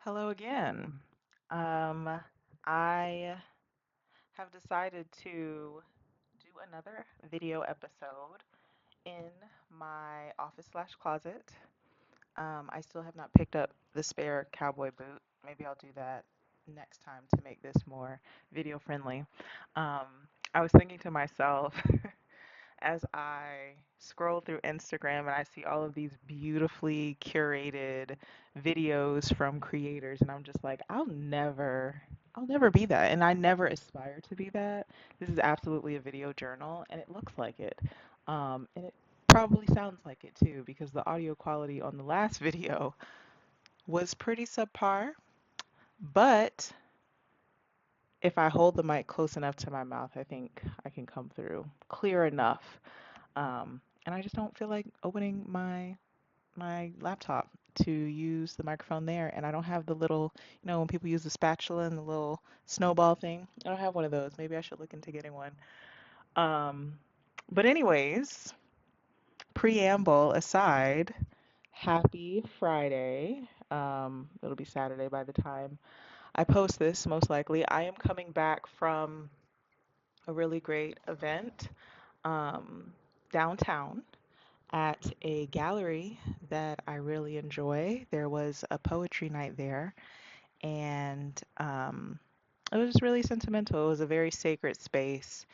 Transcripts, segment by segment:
Hello again. Um, I have decided to do another video episode in my office slash closet. I still have not picked up the spare cowboy boot. Maybe I'll do that next time to make this more video friendly. Um, I was thinking to myself, as I scroll through Instagram and I see all of these beautifully curated videos from creators, and I'm just like, I'll never be that. And I never aspire to be that. This is absolutely a video journal, and it looks like it. And it probably sounds like it too, because the audio quality on the last video was pretty subpar. But if I hold the mic close enough to my mouth, I think I can come through clear enough. And I just don't feel like opening my laptop to use the microphone there. And I don't have the little, when people use the spatula and the little snowball thing. I don't have one of those. Maybe I should look into getting one. Um, but anyways, preamble aside, happy Friday. It'll be Saturday by the time I post this, most likely. I am coming back from a really great event um, downtown at a gallery that I really enjoy. There was a poetry night there, and it was really sentimental. It was a very sacred space.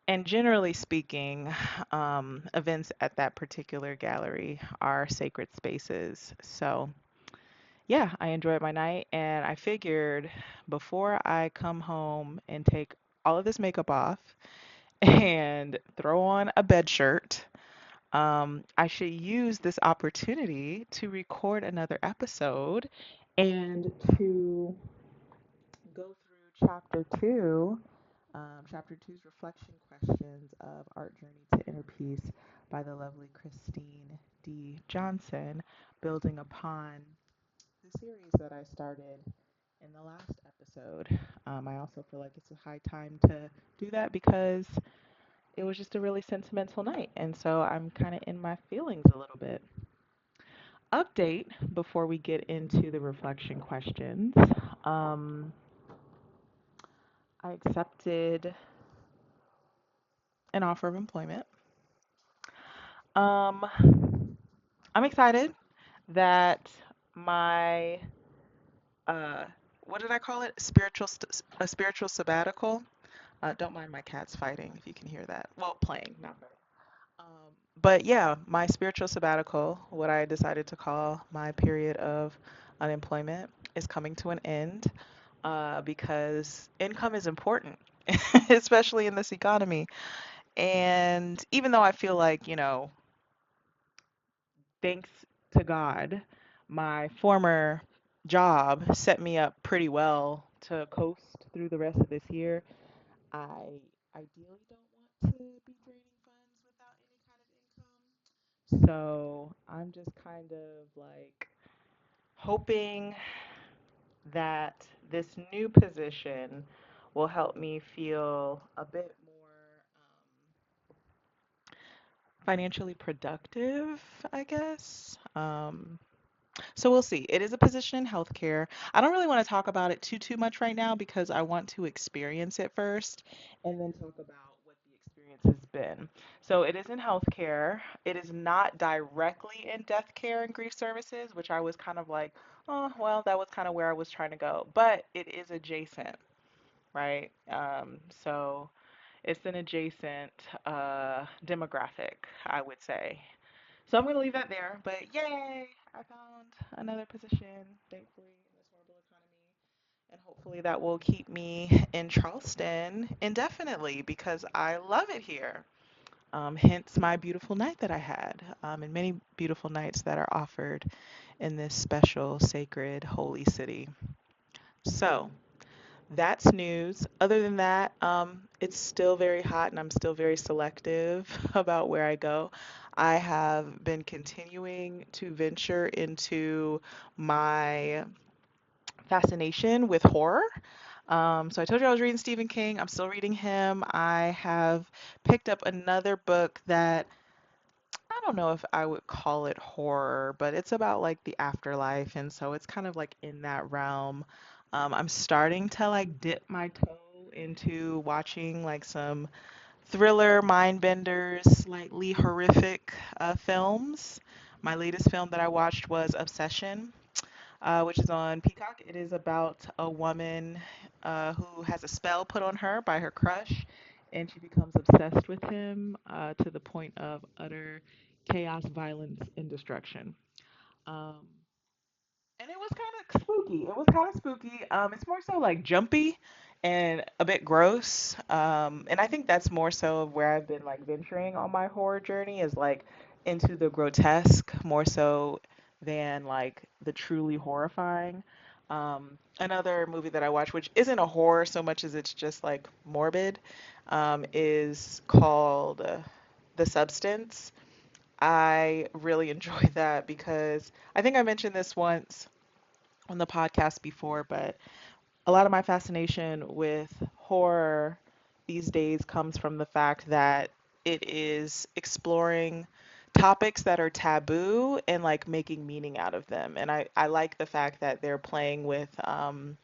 And generally speaking, events at that particular gallery are sacred spaces. So, yeah, I enjoyed my night, and I figured before I come home and take all of this makeup off and throw on a bed shirt, I should use this opportunity to record another episode and to go through chapter two. Chapter two's reflection questions of Art Journey to Inner Peace by the lovely Christine D. Johnson, building upon the series that I started in the last episode. I also feel like it's a high time to do that because it was just a really sentimental night. And so I'm kind of in my feelings a little bit. Update before we get into the reflection questions. Um, I accepted an offer of employment. Um, I'm excited that my uh, what did I call it? A spiritual sabbatical. Don't mind my cats fighting if you can hear that. Well, playing, not fighting. But yeah, my spiritual sabbatical, what I decided to call my period of unemployment, is coming to an end because income is important, especially in this economy. And even though I feel like, thanks to God, my former job set me up pretty well to coast through the rest of this year, I ideally don't want to be draining funds without any kind of income. So I'm just kind of like hoping that this new position will help me feel a bit more financially productive, I guess. So we'll see. It is a position in healthcare. I don't really want to talk about it too much right now because I want to experience it first and then talk about what the experience has been. So it is in healthcare. It is not directly in death care and grief services, which I was kind of like, oh, well, that was kind of where I was trying to go. But it is adjacent, right? So it's an adjacent demographic, I would say. So I'm going to leave that there. But yay, I found another position, thankfully, in this horrible economy. And hopefully that will keep me in Charleston indefinitely because I love it here. Hence my beautiful night that I had, and many beautiful nights that are offered in this special, sacred, holy city. So that's news. Other than that, it's still very hot and I'm still very selective about where I go. I have been continuing to venture into my fascination with horror. So I told you I was reading Stephen King. I'm still reading him. I have picked up another book that I don't know if I would call it horror, but it's about like the afterlife, and so it's kind of like in that realm. I'm starting to like dip my toe into watching like some thriller, mind benders, slightly horrific films. My latest film that I watched was Obsession, which is on Peacock. It is about a woman who has a spell put on her by her crush, and she becomes obsessed with him to the point of utter chaos, violence, and destruction. Um, and it was kind of spooky. It was kind of spooky. It's more so like jumpy and a bit gross. And I think that's more so of where I've been like venturing on my horror journey is like into the grotesque more so than like the truly horrifying. Another movie that I watched, which isn't a horror so much as it's just like morbid, is called The Substance. I really enjoy that because I think I mentioned this once on the podcast before, but a lot of my fascination with horror these days comes from the fact that it is exploring topics that are taboo and like making meaning out of them. And I like the fact that they're playing with kind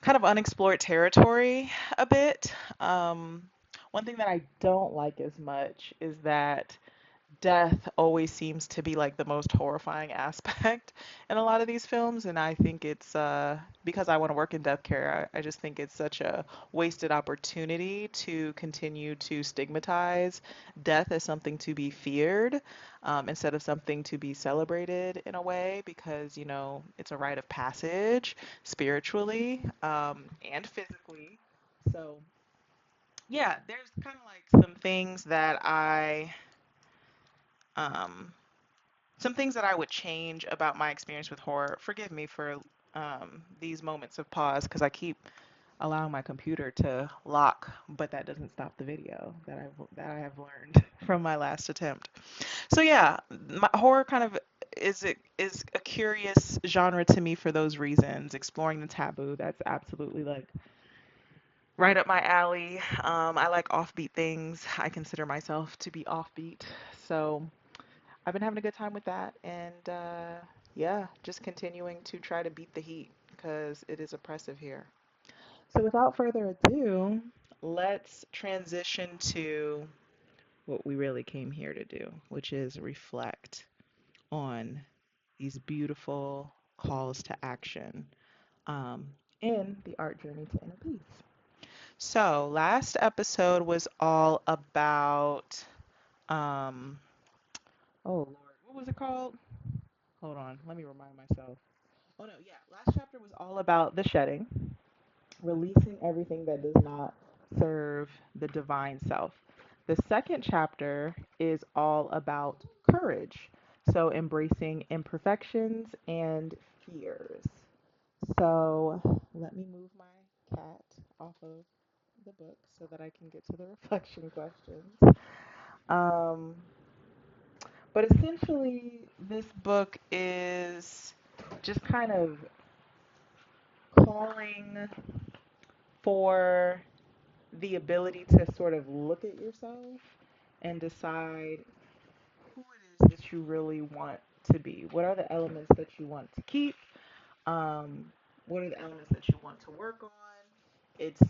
of unexplored territory a bit. Um, One thing that I don't like as much is that death always seems to be like the most horrifying aspect in a lot of these films, and I think it's because I want to work in death care. I just think it's such a wasted opportunity to continue to stigmatize death as something to be feared, instead of something to be celebrated in a way, because it's a rite of passage spiritually, and physically. So yeah, there's kind of like um, some things that I would change about my experience with horror. Forgive me for these moments of pause because I keep allowing my computer to lock, but that doesn't stop the video that I have learned from my last attempt. So yeah, horror kind of is a curious genre to me for those reasons. Exploring the taboo, that's absolutely like right up my alley. I like offbeat things. I consider myself to be offbeat, so I've been having a good time with that, and yeah, just continuing to try to beat the heat because it is oppressive here. So, without further ado, let's transition to what we really came here to do, which is reflect on these beautiful calls to action um, in the art journey to inner peace. So, last episode was all about, um, oh Lord, what was it called? Hold on, let me remind myself. Oh no, yeah. Last chapter was all about the shedding, releasing everything that does not serve the divine self. The second chapter is all about courage. So embracing imperfections and fears. So let me move my cat off of the book so that I can get to the reflection questions. Um, but essentially, this book is just kind of calling for the ability to sort of look at yourself and decide who it is that you really want to be. What are the elements that you want to keep? Um, what are the elements that you want to work on? It's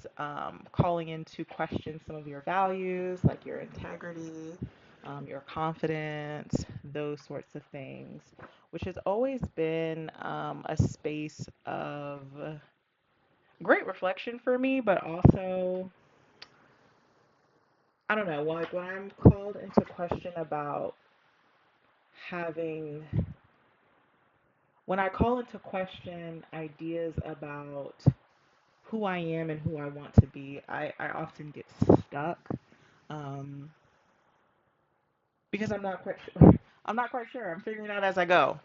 calling into question some of your values, like your integrity, your confidence, those sorts of things, which has always been a space of great reflection for me, but also, I don't know, like when I'm called into question about having, when I call into question ideas about who I am and who I want to be, I often get stuck um, because I'm not quite sure. I'm not quite sure. I'm figuring it out as I go.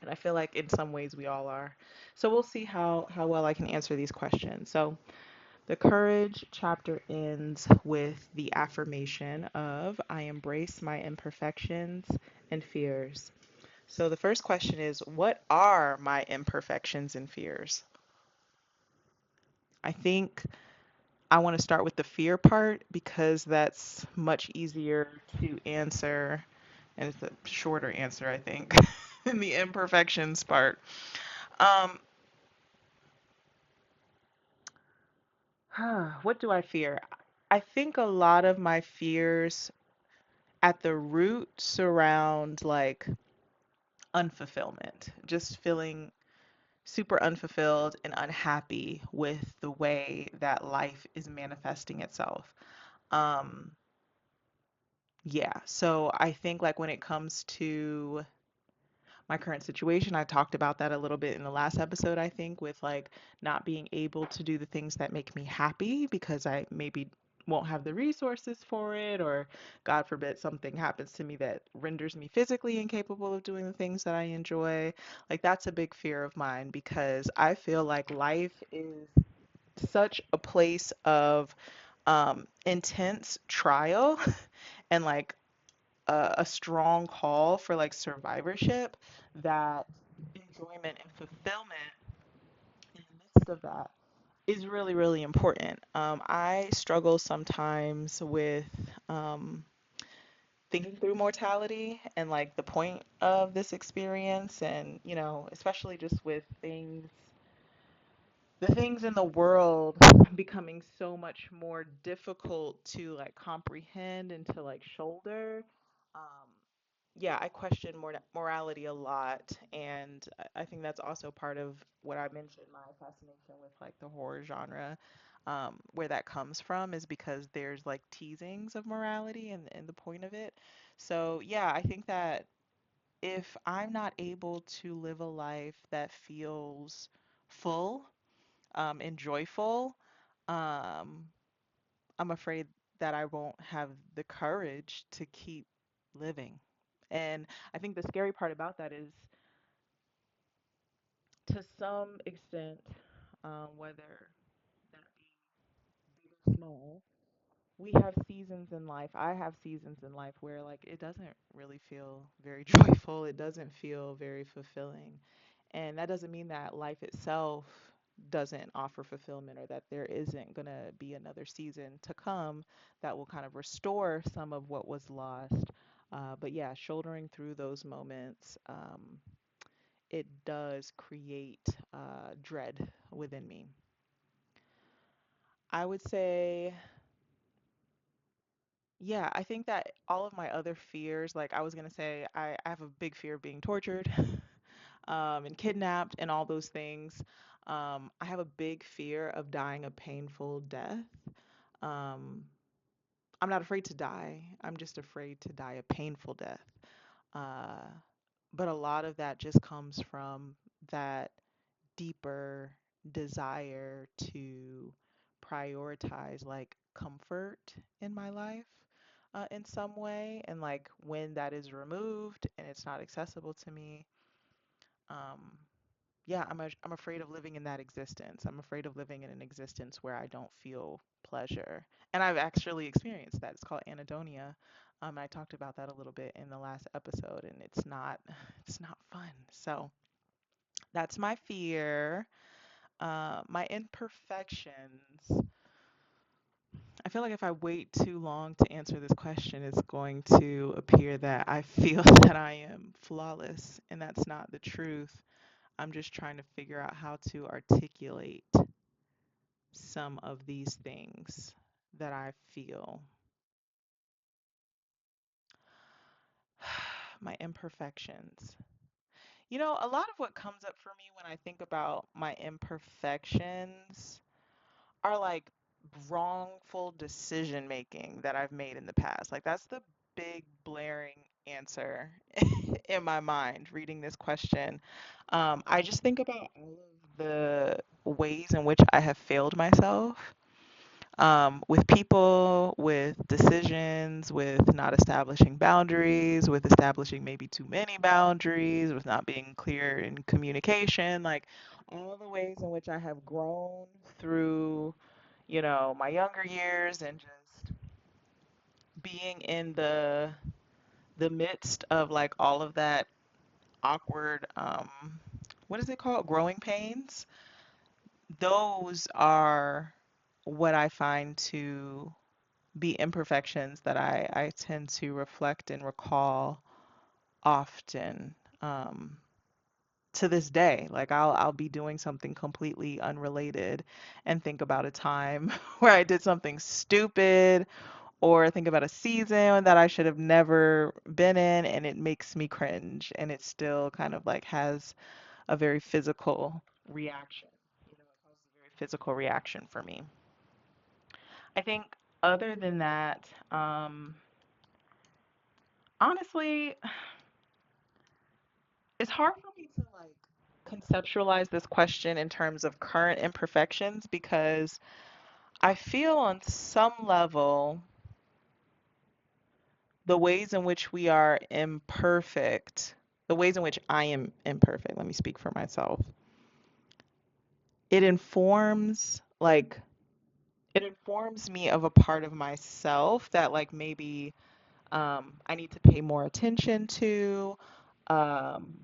And I feel like in some ways we all are. So we'll see how well I can answer these questions. So the courage chapter ends with the affirmation of I embrace my imperfections and fears. So the first question is, what are my imperfections and fears? I think I want to start with the fear part because that's much easier to answer And it's a shorter answer, I think, in the imperfections part. Um, what do I fear? I think a lot of my fears at the root surround like unfulfillment, just feeling super unfulfilled and unhappy with the way that life is manifesting itself. Um, yeah, so I think like when it comes to my current situation, I talked about that a little bit in the last episode, I think, with like not being able to do the things that make me happy because I maybe won't have the resources for it, or God forbid something happens to me that renders me physically incapable of doing the things that I enjoy. Like that's a big fear of mine because I feel like life is such a place of intense trial and like a strong call for like survivorship, that enjoyment and fulfillment in the midst of that is really, really important. I struggle sometimes with um, thinking through mortality and like the point of this experience, and especially just with the things in the world becoming so much more difficult to like comprehend and to like shoulder. Um, yeah, I question morality a lot, and I think that's also part of what I mentioned, my fascination with like the horror genre. Where that comes from is because there's like teasings of morality and the point of it. So yeah, I think that if I'm not able to live a life that feels full and joyful, um, I'm afraid that I won't have the courage to keep living. And I think the scary part about that is, to some extent, whether that be big or small, we have seasons in life. I have seasons in life where like it doesn't really feel very joyful. It doesn't feel very fulfilling. And that doesn't mean that life itself doesn't offer fulfillment, or that there isn't going to be another season to come that will kind of restore some of what was lost. But yeah, shouldering through those moments, it does create dread within me. I would say, yeah, I think that all of my other fears, like I was gonna say, I have a big fear of being tortured, and kidnapped and all those things. I have a big fear of dying a painful death. Um, I'm not afraid to die. I'm just afraid to die a painful death. Uh, but a lot of that just comes from that deeper desire to prioritize like comfort in my life in some way. And like when that is removed and it's not accessible to me, um, yeah, I'm afraid of living in that existence. I'm afraid of living in an existence where I don't feel pleasure. And I've actually experienced that. It's called anhedonia. I talked about that a little bit in the last episode, and it's not it's not fun. So that's my fear. My imperfections. I feel like if I wait too long to answer this question, it's going to appear that I feel that I am flawless, and that's not the truth. I'm just trying to figure out how to articulate some of these things that I feel. My imperfections. A lot of what comes up for me when I think about my imperfections are like wrongful decision making that I've made in the past. Like that's the big blaring answer in my mind reading this question. I just think about all of the ways in which I have failed myself, with people, with decisions, with not establishing boundaries, with establishing maybe too many boundaries, with not being clear in communication, like all the ways in which I have grown through, my younger years, and just being in the midst of like all of that awkward, what is it called? Growing pains. Those are what I find to be imperfections that I tend to reflect and recall often. To this day, like I'll be doing something completely unrelated and think about a time where I did something stupid, or think about a season that I should have never been in, and it makes me cringe, and it still kind of like has a very physical reaction. It causes a very physical reaction for me. I think other than that, honestly, it's hard for me to like conceptualize this question in terms of current imperfections, because I feel on some level the ways in which we are imperfect, the ways in which I am imperfect, let me speak for myself. It informs like it informs me of a part of myself that like maybe I need to pay more attention to, um,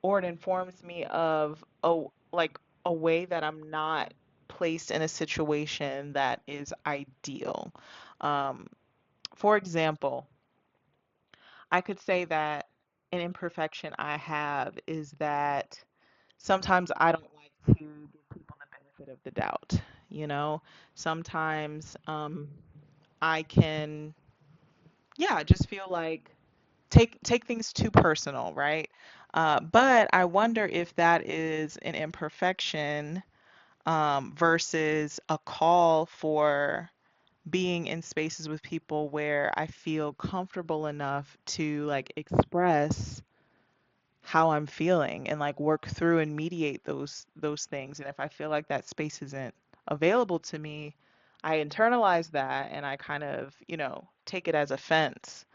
or it informs me of a way that I'm not placed in a situation that is ideal. Um, for example, I could say that an imperfection I have is that sometimes I don't like to give people the benefit of the doubt. You know, sometimes I can, yeah, just feel like take things too personal, right? But I wonder if that is an imperfection versus a call for being in spaces with people where I feel comfortable enough to like express how I'm feeling and like work through and mediate those things. And if I feel like that space isn't available to me, I internalize that and I kind of, take it as offense.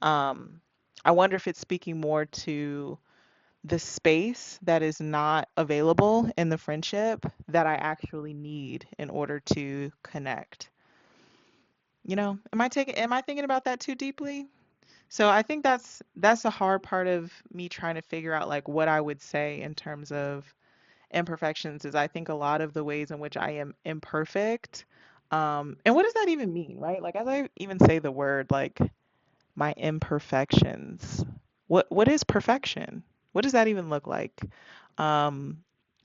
Um, I wonder if it's speaking more to the space that is not available in the friendship that I actually need in order to connect. Am I thinking about that too deeply? So I think that's a hard part of me trying to figure out like what I would say in terms of imperfections is I think a lot of the ways in which I am imperfect. And what does that even mean, right? Like as I even say the word like my imperfections. What is perfection? What does that even look like? Um,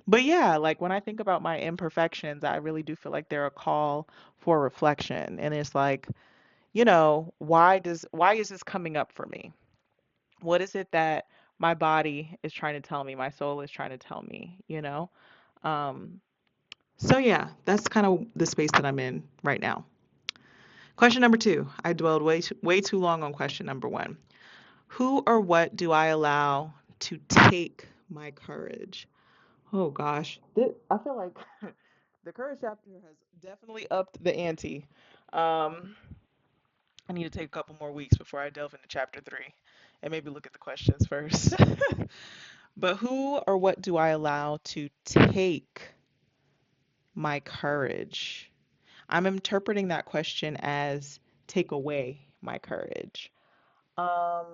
but yeah, like when I think about my imperfections, I really do feel like they're a call for reflection. And it's like, why is this coming up for me? What is it that my body is trying to tell me, my soul is trying to tell me? Um, so yeah, that's kind of the space that I'm in right now. Question number two. I dwelled way too long on question number one. Who or what do I allow to take my courage? Oh gosh, I feel like the courage chapter has definitely upped the ante. Um, I need to take a couple more weeks before I delve into chapter three and maybe look at the questions first. But who or what do I allow to take my courage? I'm interpreting that question as take away my courage. Um,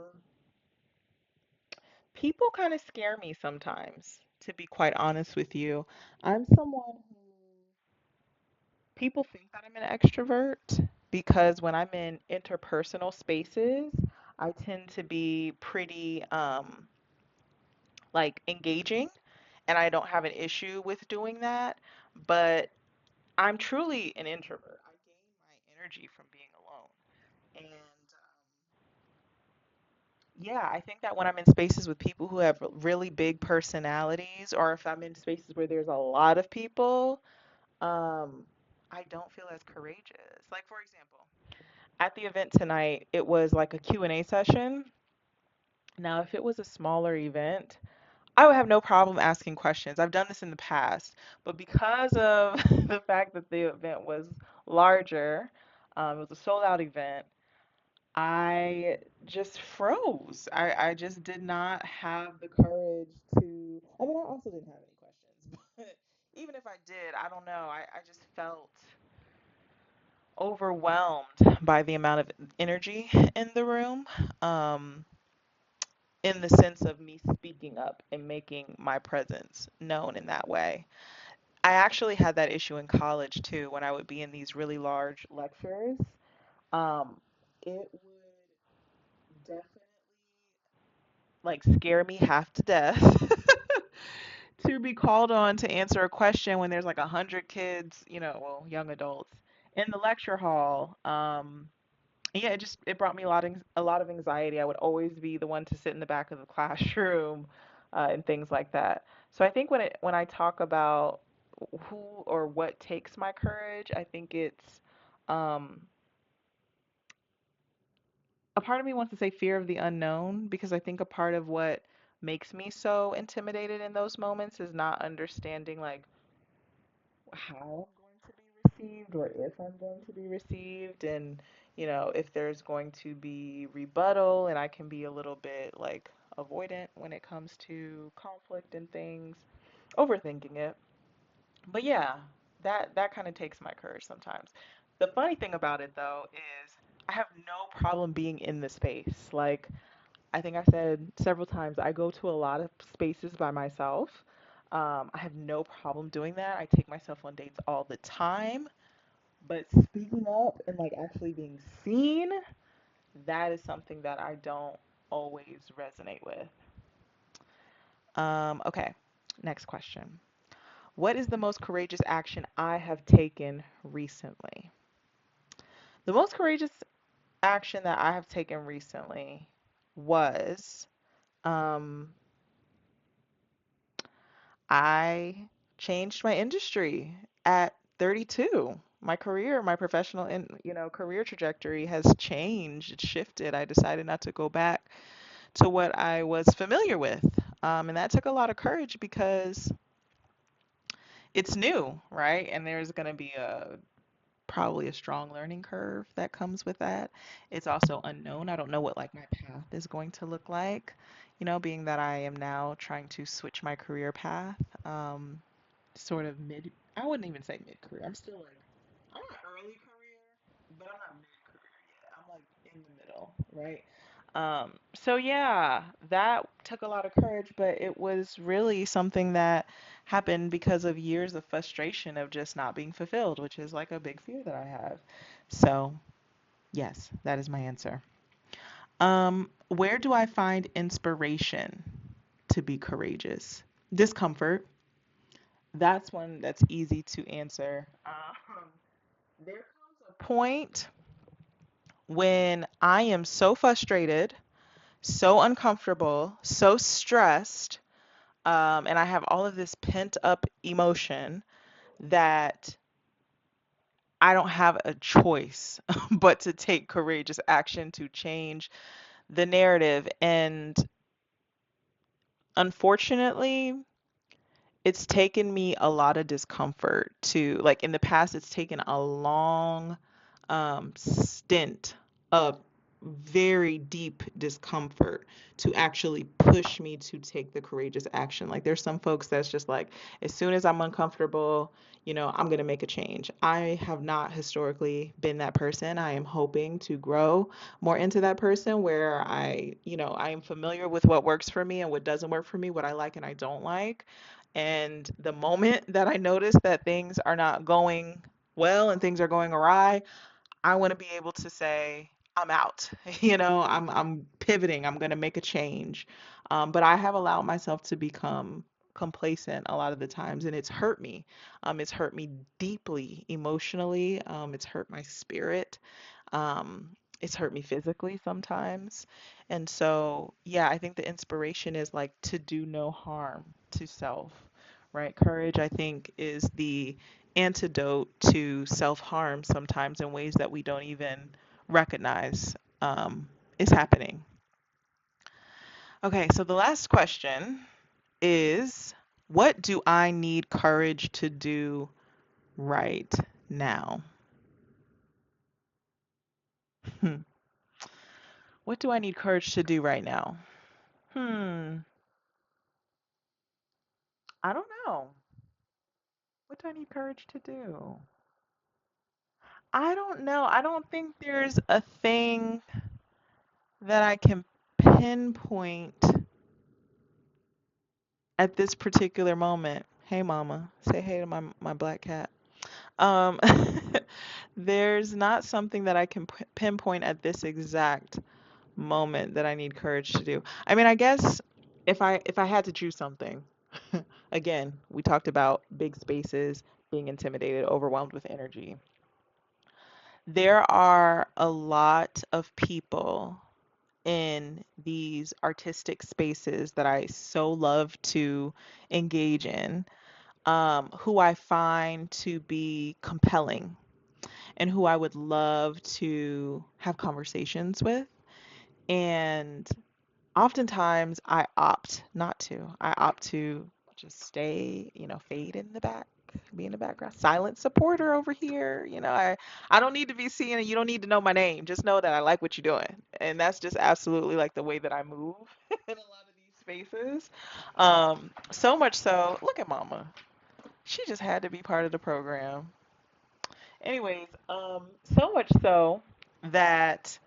People kind of scare me sometimes, to be quite honest with you. I'm someone who people think that I'm an extrovert because when I'm in interpersonal spaces, I tend to be pretty like engaging, and I don't have an issue with doing that, but I'm truly an introvert. I gain my energy from being alone. And yeah, I think that when I'm in spaces with people who have really big personalities, or if I'm in spaces where there's a lot of people, um, I don't feel as courageous. Like for example, at the event tonight, it was like a Q&A session. Now, if it was a smaller event, I would have no problem asking questions. I've done this in the past, but because of the fact that the event was larger, it was a sold out event, I just froze. I just did not have the courage to. I mean, I also didn't have any questions, but even if I did, I don't know. I just felt overwhelmed by the amount of energy in the room, um, in the sense of me speaking up and making my presence known in that way. I actually had that issue in college too, when I would be in these really large lectures. It would definitely like scare me half to death to be called on to answer a question when there's like 100 kids, well, young adults in the lecture hall. Yeah, it brought me a lot of anxiety. I would always be the one to sit in the back of the classroom, and things like that. So I think when I talk about who or what takes my courage, I think it's um, a part of me wants to say fear of the unknown, because I think a part of what makes me so intimidated in those moments is not understanding like how I'm going to be received, or if I'm going to be received, and if there's going to be rebuttal, and I can be a little bit like avoidant when it comes to conflict and things, overthinking it. But yeah, that kind of takes my courage sometimes. The funny thing about it though is I have no problem being in the space. Like, I think I said several times, I go to a lot of spaces by myself. I have no problem doing that. I take myself on dates all the time. But speaking up and like actually being seen, that is something that I don't always resonate with. Okay, next question. What is the most courageous action I have taken recently? The most courageous action that I have taken recently was um, I changed my industry at 32. My career, my professional and career trajectory has changed, it shifted. I decided not to go back to what I was familiar with, and that took a lot of courage because it's new, right? And there's going to be a probably a strong learning curve that comes with that. It's also unknown. I don't know what like my path is going to look like, being that I am now trying to switch my career path. Sort of I wouldn't even say mid career. I'm still like, I'm not early career, but I'm not mid career yet. I'm like in the middle, right? So yeah, that took a lot of courage, but it was really something that happened because of years of frustration of just not being fulfilled, which is like a big fear that I have. So yes, that is my answer. Where do I find inspiration to be courageous? Discomfort. That's one that's easy to answer. There comes a point when I am so frustrated, so uncomfortable, so stressed, and I have all of this pent up emotion that I don't have a choice but to take courageous action to change the narrative. And unfortunately, it's taken me a lot of discomfort to, like, in the past, it's taken a long stint of very deep discomfort to actually push me to take the courageous action. Like, there's some folks that's just like, as soon as I'm uncomfortable, I'm going to make a change. I have not historically been that person. I am hoping to grow more into that person where I am familiar with what works for me and what doesn't work for me, what I like and I don't like. And the moment that I notice that things are not going well and things are going awry, I want to be able to say, I'm out. I'm pivoting. I'm going to make a change. But I have allowed myself to become complacent a lot of the times, and it's hurt me. It's hurt me deeply emotionally. It's hurt my spirit. Um, it's hurt me physically sometimes. And so, yeah, I think the inspiration is like to do no harm to self, right? Courage, I think, is the antidote to self harm sometimes in ways that we don't even recognize is happening. Okay, so the last question is, what do I need courage to do right now? What do I need courage to do right now? Hmm, I don't know. What do I need courage to do? I don't know. I don't think there's a thing that I can pinpoint at this particular moment. Hey, mama. Say hey to my black cat. Um, there's not something that I can pinpoint at this exact moment that I need courage to do. I mean, I guess if I had to choose something, again, we talked about big spaces, being intimidated, overwhelmed with energy. There are a lot of people in these artistic spaces that I so love to engage in, who I find to be compelling and who I would love to have conversations with. And oftentimes I opt not to. I opt to just stay, fade in the back, be in the background. Silent supporter over here. I don't need to be seeing it. You don't need to know my name. Just know that I like what you're doing. And that's just absolutely like the way that I move in a lot of these spaces. So much so, look at mama. She just had to be part of the program. Anyways, so much so that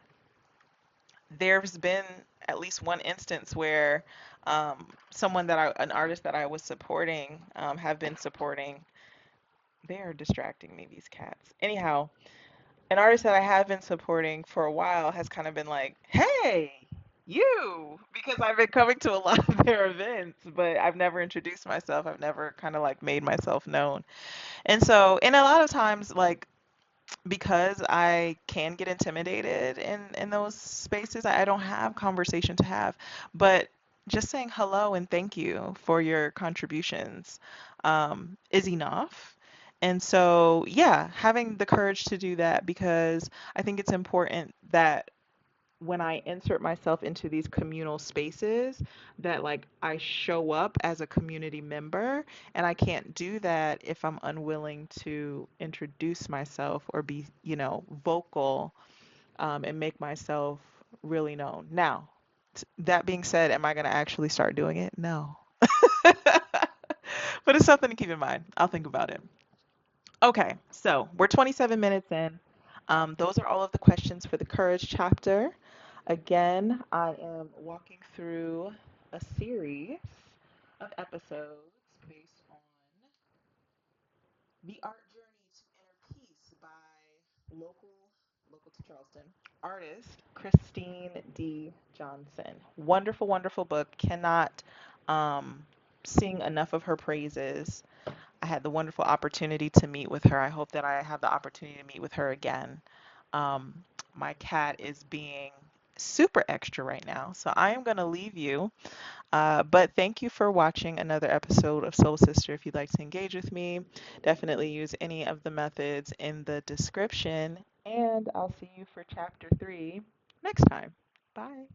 there's been at least one instance where an artist that I was supporting, have been supporting, they are distracting me, these cats. Anyhow, an artist that I have been supporting for a while has kind of been like, hey, you, because I've been coming to a lot of their events, but I've never introduced myself. I've never kind of like made myself known. And a lot of times, like, because I can get intimidated in those spaces, I don't have conversation to have. But just saying hello and thank you for your contributions, is enough. And so, yeah, having the courage to do that, because I think it's important that when I insert myself into these communal spaces, that like I show up as a community member, and I can't do that if I'm unwilling to introduce myself or be, vocal, and make myself really known. Now, that being said, am I going to actually start doing it? No. But it's something to keep in mind. I'll think about it. Okay, so we're 27 minutes in. Those are all of the questions for the courage chapter. Again, I am walking through a series of episodes based on The Art Journey to Inner Peace by local to Charleston, artist Christine D. Johnson. Wonderful, wonderful book. Cannot um, sing enough of her praises. I had the wonderful opportunity to meet with her. I hope that I have the opportunity to meet with her again. Um, my cat is being super extra right now, so I am going to leave you. But thank you for watching another episode of Soul Sister. If you'd like to engage with me, definitely use any of the methods in the description. And I'll see you for chapter 3 next time. Bye.